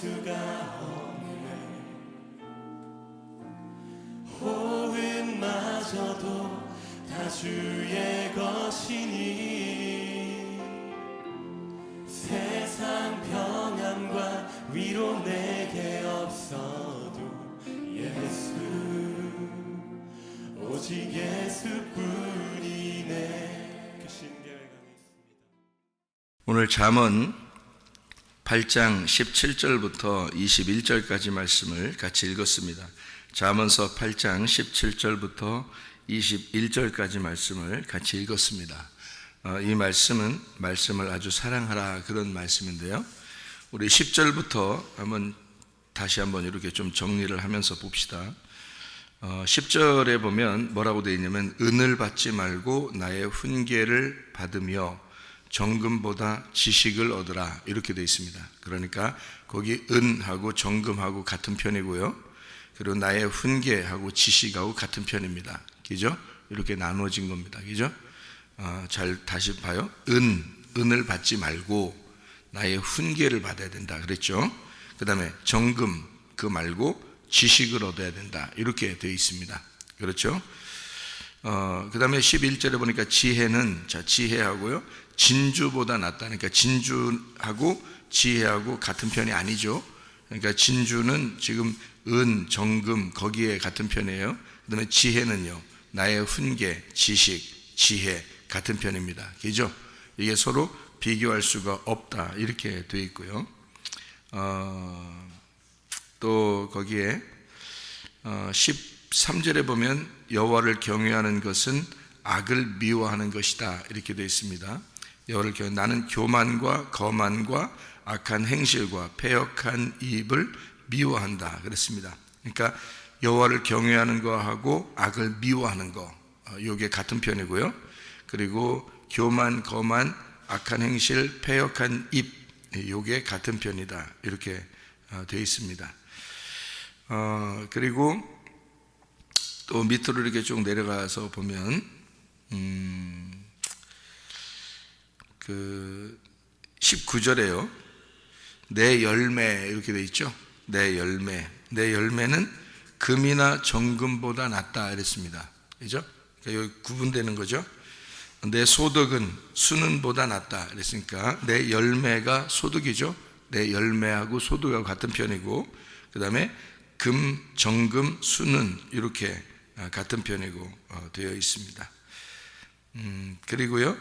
수가 없네. 호흡마저도 다 주의 것이니 세상 평안과 위로 내게 없어도 예수, 오직 예수뿐이네. 그 신계회가 있습니다. 오늘 잠언 8장 17절부터 21절까지 말씀을 같이 읽었습니다. 잠언서 8장 17절부터 21절까지 말씀을 같이 읽었습니다. 이 말씀을 아주 사랑하라, 그런 말씀인데요. 우리 10절부터 다시 한번 이렇게 좀 정리를 하면서 봅시다. 10절에 보면 뭐라고 되어 있냐면, 은을 받지 말고 나의 훈계를 받으며 정금보다 지식을 얻으라, 이렇게 되어 있습니다. 그러니까 거기 은하고 정금하고 같은 편이고요, 그리고 나의 훈계하고 지식하고 같은 편입니다. 그죠? 이렇게 나눠진 겁니다. 그죠? 잘 다시 봐요. 은을 받지 말고 나의 훈계를 받아야 된다 그랬죠. 그 다음에 정금, 그 말고 지식을 얻어야 된다, 이렇게 되어 있습니다. 그렇죠? 그 다음에 11절에 보니까 지혜하고요, 진주보다 낫다니까, 진주하고 지혜하고 같은 편이 아니죠. 그러니까 진주는 지금 은, 정금 거기에 같은 편이에요. 그 다음에 지혜는요, 나의 훈계, 지식, 지혜 같은 편입니다. 그죠? 이게 서로 비교할 수가 없다, 이렇게 되어 있고요. 또 거기에 13절에 보면 여호와를 경외하는 것은 악을 미워하는 것이다, 이렇게 되어 있습니다. 여호와를 나는 교만과 거만과 악한 행실과 패역한 입을 미워한다 그랬습니다. 그러니까 여호와를 경외하는 거하고 악을 미워하는 거, 이게 같은 편이고요. 그리고 교만, 거만, 악한 행실, 패역한 입, 이게 같은 편이다, 이렇게 되어 있습니다. 그리고 또 밑으로 이렇게 쭉 내려가서 보면 그 19절에요. 내 열매, 이렇게 되어 있죠. 내 열매는 금이나 정금보다 낫다, 이랬습니다. 그죠? 그러니까 여기 구분되는 거죠. 내 소득은 수는보다 낫다 그랬으니까 내 열매가 소득이죠. 내 열매하고 소득하고 같은 편이고, 그 다음에 금, 정금, 수는 이렇게 같은 편이고 되어 있습니다. 그리고요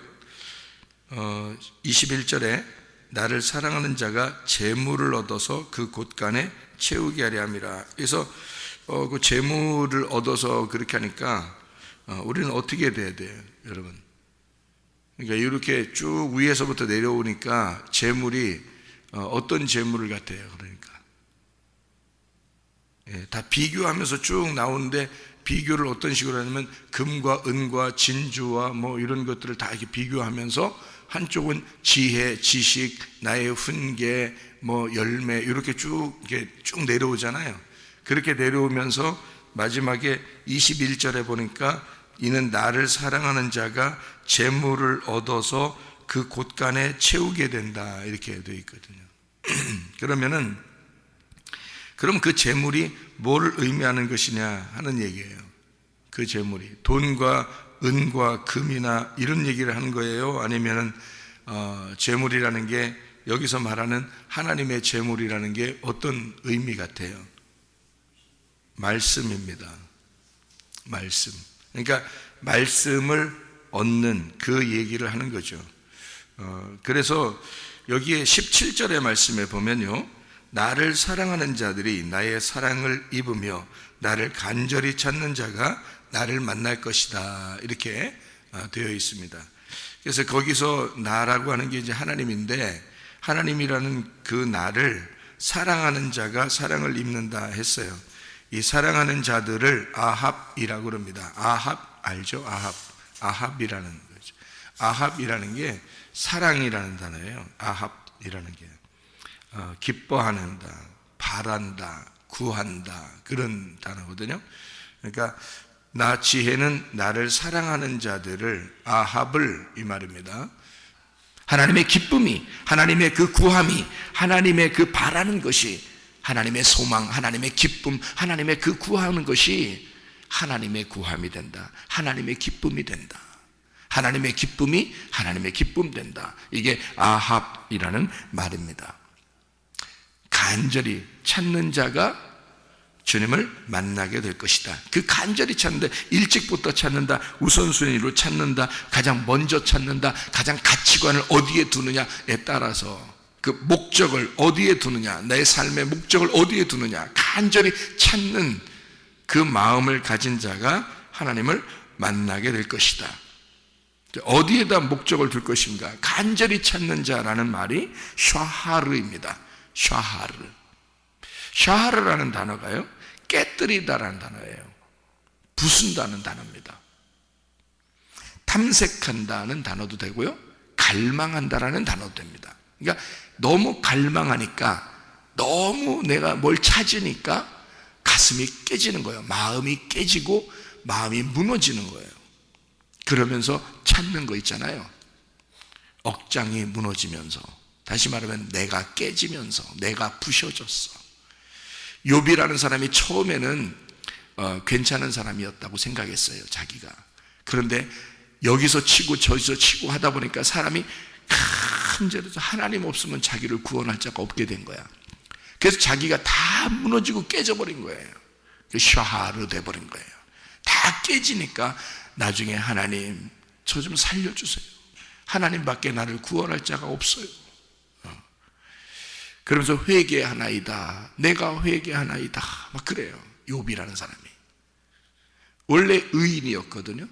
21절에 나를 사랑하는 자가 재물을 얻어서 그 곳간에 채우게 하려 함이라. 그래서 그 재물을 얻어서 그렇게 하니까 우리는 어떻게 돼야 돼요, 여러분? 그러니까 이렇게 쭉 위에서부터 내려오니까 재물이 어떤 재물을 같아요? 그러니까 다 비교하면서 쭉 나오는데, 비교를 어떤 식으로 하냐면 금과 은과 진주와 뭐 이런 것들을 다 이렇게 비교하면서 한쪽은 지혜, 지식, 나의 훈계, 뭐 열매, 이렇게 쭉 내려오잖아요. 그렇게 내려오면서 마지막에 21절에 보니까 이는 나를 사랑하는 자가 재물을 얻어서 그 곳간에 채우게 된다, 이렇게 되어 있거든요. 그럼 그 재물이 뭘 의미하는 것이냐 하는 얘기예요. 그 재물이 돈과 은과 금이나 이런 얘기를 하는 거예요? 아니면은 재물이라는 게 여기서 말하는 하나님의 재물이라는 게 어떤 의미 같아요? 말씀입니다. 말씀. 그러니까 말씀을 얻는 그 얘기를 하는 거죠. 그래서 여기에 17절의 말씀에 보면요, 나를 사랑하는 자들이 나의 사랑을 입으며 나를 간절히 찾는 자가 나를 만날 것이다, 이렇게 되어 있습니다. 그래서 거기서 나라고 하는 게 이제 하나님인데, 하나님이라는 그 나를 사랑하는 자가 사랑을 입는다 했어요. 이 사랑하는 자들을 아합이라고 그럽니다. 아합 알죠? 아합이라는 거죠. 아합이라는 게 사랑이라는 단어예요. 아합이라는 게 기뻐하는다, 바란다, 구한다, 그런 단어거든요. 그러니까 나 지혜는 나를 사랑하는 자들을, 아합을, 이 말입니다. 하나님의 기쁨이, 하나님의 그 구함이, 하나님의 그 바라는 것이 하나님의 소망, 하나님의 기쁨, 하나님의 그 구하는 것이 하나님의 구함이 된다. 하나님의 기쁨이 된다. 하나님의 기쁨이 하나님의 기쁨 된다. 이게 아합이라는 말입니다. 간절히 찾는 자가 주님을 만나게 될 것이다. 그 간절히 찾는다. 일찍부터 찾는다. 우선순위로 찾는다. 가장 먼저 찾는다. 가장 가치관을 어디에 두느냐에 따라서 그 목적을 어디에 두느냐, 내 삶의 목적을 어디에 두느냐, 간절히 찾는 그 마음을 가진 자가 하나님을 만나게 될 것이다. 어디에다 목적을 둘 것인가? 간절히 찾는 자라는 말이 샤하르입니다. 샤하르. 샤하르라는 단어가요, 깨뜨리다라는 단어예요. 부순다는 단어입니다. 탐색한다는 단어도 되고요, 갈망한다라는 단어도 됩니다. 그러니까 너무 갈망하니까, 너무 내가 뭘 찾으니까 가슴이 깨지는 거예요. 마음이 깨지고 마음이 무너지는 거예요. 그러면서 찾는 거 있잖아요. 억장이 무너지면서, 다시 말하면 내가 깨지면서, 내가 부셔졌어. 욥이라는 사람이 처음에는 괜찮은 사람이었다고 생각했어요, 자기가. 그런데 여기서 치고 저기서 치고 하다 보니까 사람이 간절해서 하나님 없으면 자기를 구원할 자가 없게 된 거야. 그래서 자기가 다 무너지고 깨져버린 거예요. 샤하르 돼버린 거예요. 다 깨지니까 나중에 하나님, 저 좀 살려주세요. 하나님밖에 나를 구원할 자가 없어요. 그러면서 회개하나이다. 내가 회개하나이다. 막 그래요. 욥이라는 사람이. 원래 의인이었거든요.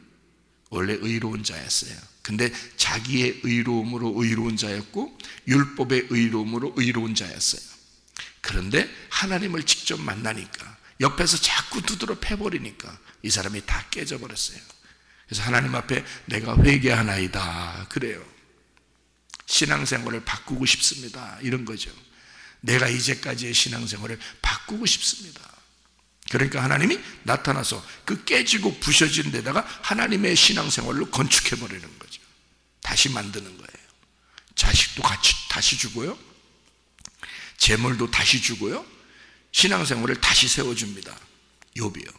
원래 의로운 자였어요. 근데 자기의 의로움으로 의로운 자였고, 율법의 의로움으로 의로운 자였어요. 그런데 하나님을 직접 만나니까, 옆에서 자꾸 두드러 패버리니까 이 사람이 다 깨져버렸어요. 그래서 하나님 앞에 내가 회개하나이다. 그래요. 신앙생활을 바꾸고 싶습니다. 이런 거죠. 내가 이제까지의 신앙생활을 바꾸고 싶습니다. 그러니까 하나님이 나타나서 그 깨지고 부셔진 데다가 하나님의 신앙생활로 건축해버리는 거죠. 다시 만드는 거예요. 자식도 같이 다시 주고요, 재물도 다시 주고요, 신앙생활을 다시 세워줍니다. 욥이요.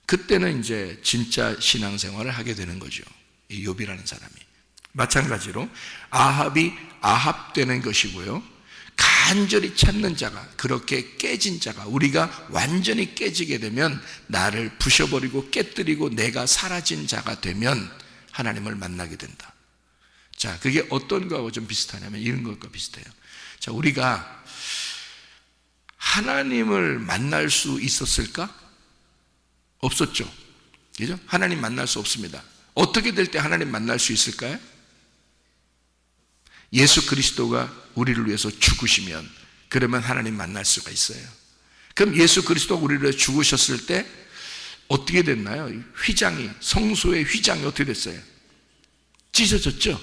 그때는 이제 진짜 신앙생활을 하게 되는 거죠, 이 욥이라는 사람이. 마찬가지로 아합이 아합되는 것이고요, 간절히 찾는 자가, 그렇게 깨진 자가, 우리가 완전히 깨지게 되면, 나를 부셔버리고 깨뜨리고 내가 사라진 자가 되면 하나님을 만나게 된다. 자, 그게 어떤 거하고 좀 비슷하냐면 이런 것과 비슷해요. 자, 우리가 하나님을 만날 수 있었을까? 없었죠. 그죠? 하나님 만날 수 없습니다. 어떻게 될 때 하나님 만날 수 있을까요? 예수 그리스도가 우리를 위해서 죽으시면, 그러면 하나님 만날 수가 있어요. 그럼 예수 그리스도가 우리를 위해서 죽으셨을 때 어떻게 됐나요? 휘장이, 성소의 휘장이 어떻게 됐어요? 찢어졌죠?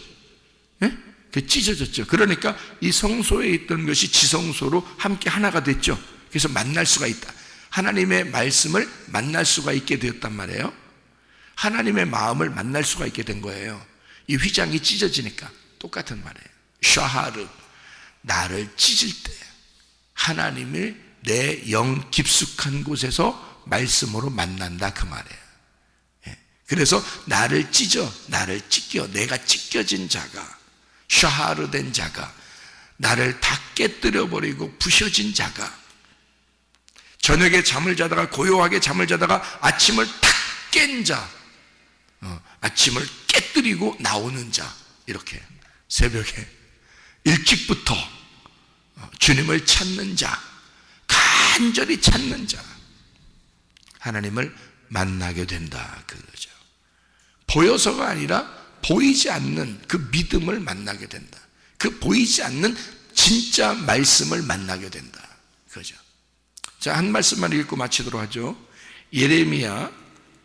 예? 찢어졌죠. 그러니까 이 성소에 있던 것이 지성소로 함께 하나가 됐죠. 그래서 만날 수가 있다. 하나님의 말씀을 만날 수가 있게 되었단 말이에요. 하나님의 마음을 만날 수가 있게 된 거예요. 이 휘장이 찢어지니까. 똑같은 말이에요. 샤하르, 나를 찢을 때 하나님을 내 영 깊숙한 곳에서 말씀으로 만난다, 그 말이에요. 그래서 나를 찢어, 나를 찢겨, 내가 찢겨진 자가, 샤하르 된 자가, 나를 다 깨뜨려버리고 부셔진 자가, 저녁에 잠을 자다가, 고요하게 잠을 자다가 아침을 탁 깬 자, 아침을 깨뜨리고 나오는 자, 이렇게 새벽에 일찍부터 주님을 찾는 자, 간절히 찾는 자, 하나님을 만나게 된다, 그거죠. 보여서가 아니라 보이지 않는 그 믿음을 만나게 된다. 그 보이지 않는 진짜 말씀을 만나게 된다, 그거죠. 자, 한 말씀만 읽고 마치도록 하죠. 예레미야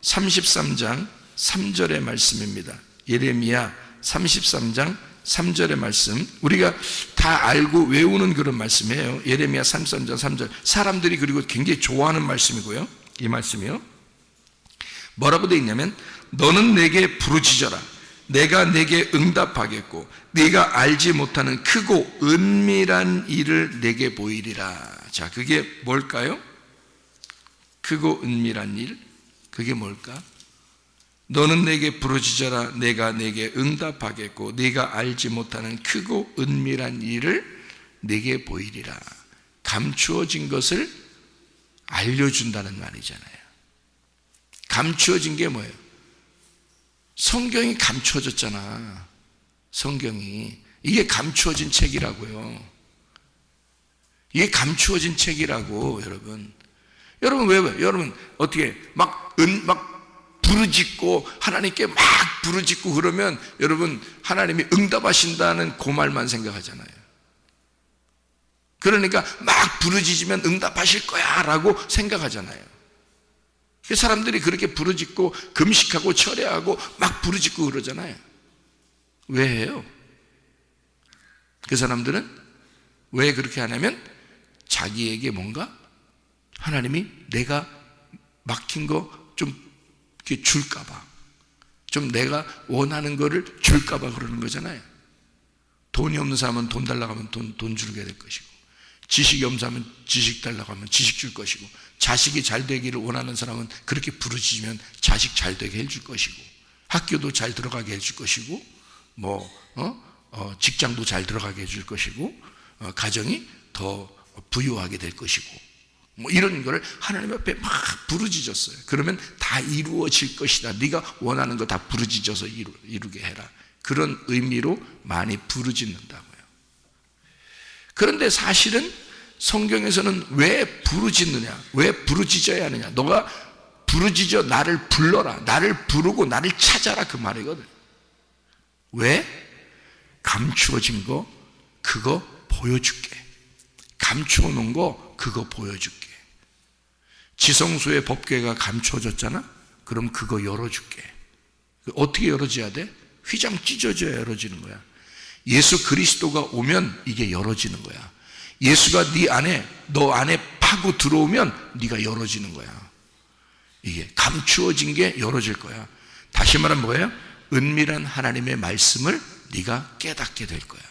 33장 3절의 말씀입니다. 예레미야 33장 3절의 말씀, 우리가 다 알고 외우는 그런 말씀이에요. 예레미야 33장 3절. 사람들이 그리고 굉장히 좋아하는 말씀이고요, 이 말씀이요. 뭐라고 되어 있냐면, 너는 내게 부르짖어라. 내가 내게 응답하겠고 네가 알지 못하는 크고 은밀한 일을 내게 보이리라. 자, 그게 뭘까요? 크고 은밀한 일, 그게 뭘까? 너는 내게 부르짖어라 내가 내게 응답하겠고 네가 알지 못하는 크고 은밀한 일을 내게 보이리라. 감추어진 것을 알려준다는 말이잖아요. 감추어진 게 뭐예요? 성경이 감추어졌잖아. 성경이 이게 감추어진 책이라고요. 이게 감추어진 책이라고. 여러분 왜 여러분 어떻게 막 부르짖고 하나님께 막 부르짖고 그러면 여러분 하나님이 응답하신다는 그 말만 생각하잖아요. 그러니까 막 부르짖으면 응답하실 거야 라고 생각하잖아요. 사람들이 그렇게 부르짖고 금식하고 철회하고 막 부르짖고 그러잖아요. 왜 해요? 그 사람들은 왜 그렇게 하냐면 자기에게 뭔가 하나님이 내가 막힌 거 좀 줄까봐, 좀 내가 원하는 거를 줄까봐 그러는 거잖아요. 돈이 없는 사람은 돈 달라고 하면 돈 주게 될 것이고, 지식이 없는 사람은 지식 달라고 하면 지식 줄 것이고, 자식이 잘 되기를 원하는 사람은 그렇게 부르짖으면 자식 잘 되게 해줄 것이고, 학교도 잘 들어가게 해줄 것이고, 직장도 잘 들어가게 해줄 것이고, 가정이 더 부유하게 될 것이고, 이런 거를 하나님 앞에 막 부르짖었어요. 그러면 다 이루어질 것이다. 네가 원하는 거 다 부르짖어서 이루게 해라. 그런 의미로 많이 부르짖는다고요. 그런데 사실은 성경에서는 왜 부르짖느냐, 왜 부르짖어야 하느냐, 너가 부르짖어 나를 불러라, 나를 부르고 나를 찾아라, 그 말이거든. 왜? 감추어진 거 그거 보여줄게. 감추어 놓은 거 그거 보여줄게. 지성소의 법궤가 감추어졌잖아? 그럼 그거 열어줄게. 어떻게 열어줘야 돼? 휘장 찢어져야 열어지는 거야. 예수 그리스도가 오면 이게 열어지는 거야. 예수가 너 안에 파고 들어오면 네가 열어지는 거야. 이게 감추어진 게 열어질 거야. 다시 말하면 뭐예요? 은밀한 하나님의 말씀을 네가 깨닫게 될 거야.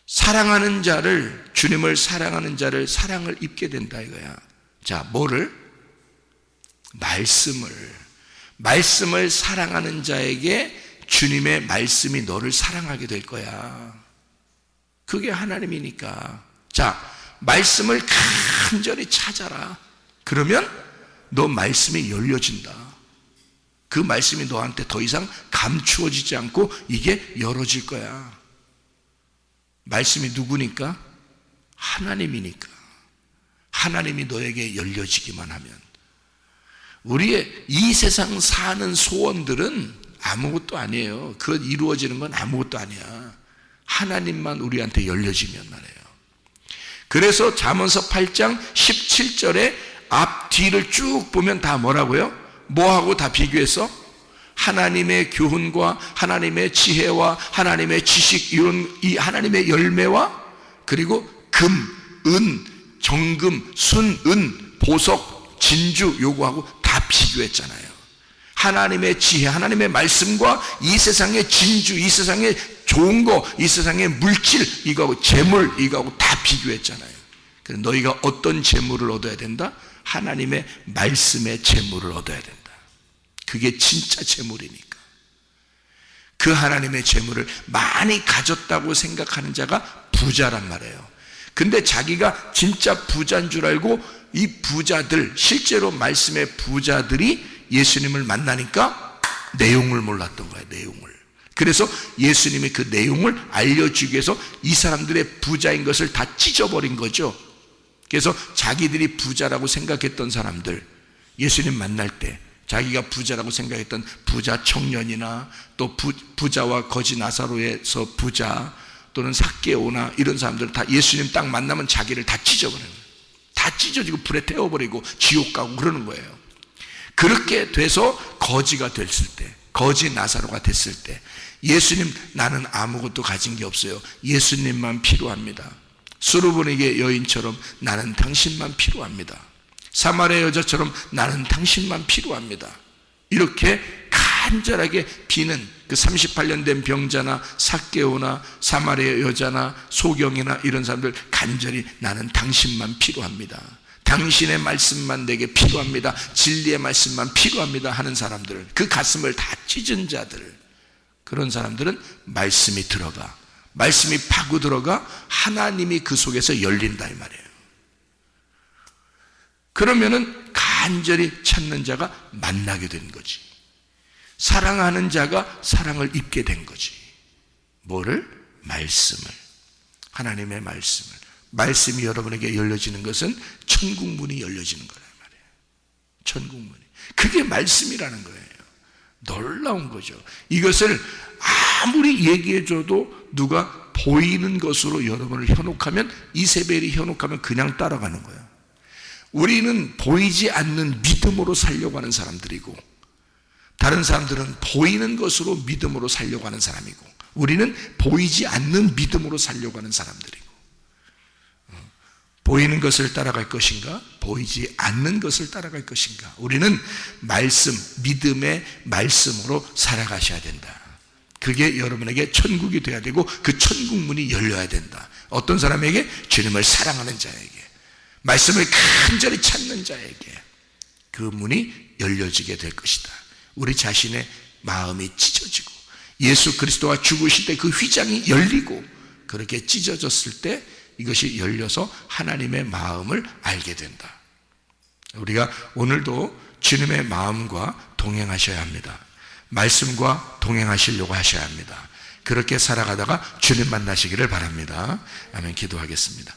사랑하는 자를, 주님을 사랑하는 자를 사랑을 입게 된다 이거야. 자, 뭐를? 말씀을 사랑하는 자에게 주님의 말씀이 너를 사랑하게 될 거야. 그게 하나님이니까. 자, 말씀을 간절히 찾아라. 그러면 너 말씀이 열려진다. 그 말씀이 너한테 더 이상 감추어지지 않고 이게 열어질 거야. 말씀이 누구니까? 하나님이니까. 하나님이 너에게 열려지기만 하면. 우리의 이 세상 사는 소원들은 아무것도 아니에요. 그것 이루어지는 건 아무것도 아니야. 하나님만 우리한테 열려지면 말이에요. 그래서 잠언서 8장 17절에 앞뒤를 쭉 보면 다 뭐라고요? 뭐하고 다 비교해서? 하나님의 교훈과 하나님의 지혜와 하나님의 지식, 이런 이 하나님의 열매와 그리고 금, 은, 정금, 순, 은, 보석, 진주 요구하고 다 비교했잖아요. 하나님의 지혜, 하나님의 말씀과 이 세상의 진주, 이 세상의 좋은 거, 이 세상의 물질, 이거하고 재물, 이거하고 다 비교했잖아요. 그래서 너희가 어떤 재물을 얻어야 된다? 하나님의 말씀의 재물을 얻어야 된다. 그게 진짜 재물이니까. 그 하나님의 재물을 많이 가졌다고 생각하는 자가 부자란 말이에요. 근데 자기가 진짜 부자인 줄 알고 이 부자들, 실제로 말씀의 부자들이 예수님을 만나니까 내용을 몰랐던 거예요. 내용을. 그래서 예수님이 그 내용을 알려주기 위해서 이 사람들의 부자인 것을 다 찢어버린 거죠. 그래서 자기들이 부자라고 생각했던 사람들, 예수님 만날 때 자기가 부자라고 생각했던 부자 청년이나 또 부자와 거지 나사로에서 부자 또는 삭개오나 이런 사람들 다 예수님 딱 만나면 자기를 다 찢어버려요. 다 찢어지고 불에 태워버리고 지옥 가고 그러는 거예요. 그렇게 돼서 거지가 됐을 때, 거지 나사로가 됐을 때 예수님, 나는 아무것도 가진 게 없어요. 예수님만 필요합니다. 수르보니게 여인처럼 나는 당신만 필요합니다. 사마리아 여자처럼 나는 당신만 필요합니다. 이렇게 간절하게 비는 그 38년 된 병자나 삭개오나 사마리아 여자나 소경이나 이런 사람들 간절히 나는 당신만 필요합니다, 당신의 말씀만 내게 필요합니다, 진리의 말씀만 필요합니다 하는 사람들, 그 가슴을 다 찢은 자들, 그런 사람들은 말씀이 들어가, 말씀이 파고 들어가 하나님이 그 속에서 열린다 이 말이에요. 그러면은 간절히 찾는 자가 만나게 된 거지, 사랑하는 자가 사랑을 입게 된 거지. 뭐를? 말씀을, 하나님의 말씀을. 말씀이 여러분에게 열려지는 것은 천국 문이 열려지는 거란 말이에요. 천국 문이, 그게 말씀이라는 거예요. 놀라운 거죠. 이것을 아무리 얘기해줘도 누가 보이는 것으로 여러분을 현혹하면, 이세벨이 현혹하면 그냥 따라가는 거예요. 우리는 보이지 않는 믿음으로 살려고 하는 사람들이고, 다른 사람들은 보이는 것으로 믿음으로 살려고 하는 사람이고, 우리는 보이지 않는 믿음으로 살려고 하는 사람들이고, 보이는 것을 따라갈 것인가, 보이지 않는 것을 따라갈 것인가. 우리는 말씀, 믿음의 말씀으로 살아가셔야 된다. 그게 여러분에게 천국이 되어야 되고, 그 천국 문이 열려야 된다. 어떤 사람에게? 주님을 사랑하는 자에게, 말씀을 간절히 찾는 자에게 그 문이 열려지게 될 것이다. 우리 자신의 마음이 찢어지고, 예수 그리스도가 죽으실 때 그 휘장이 열리고, 그렇게 찢어졌을 때 이것이 열려서 하나님의 마음을 알게 된다. 우리가 오늘도 주님의 마음과 동행하셔야 합니다. 말씀과 동행하시려고 하셔야 합니다. 그렇게 살아가다가 주님 만나시기를 바랍니다. 아멘. 기도하겠습니다.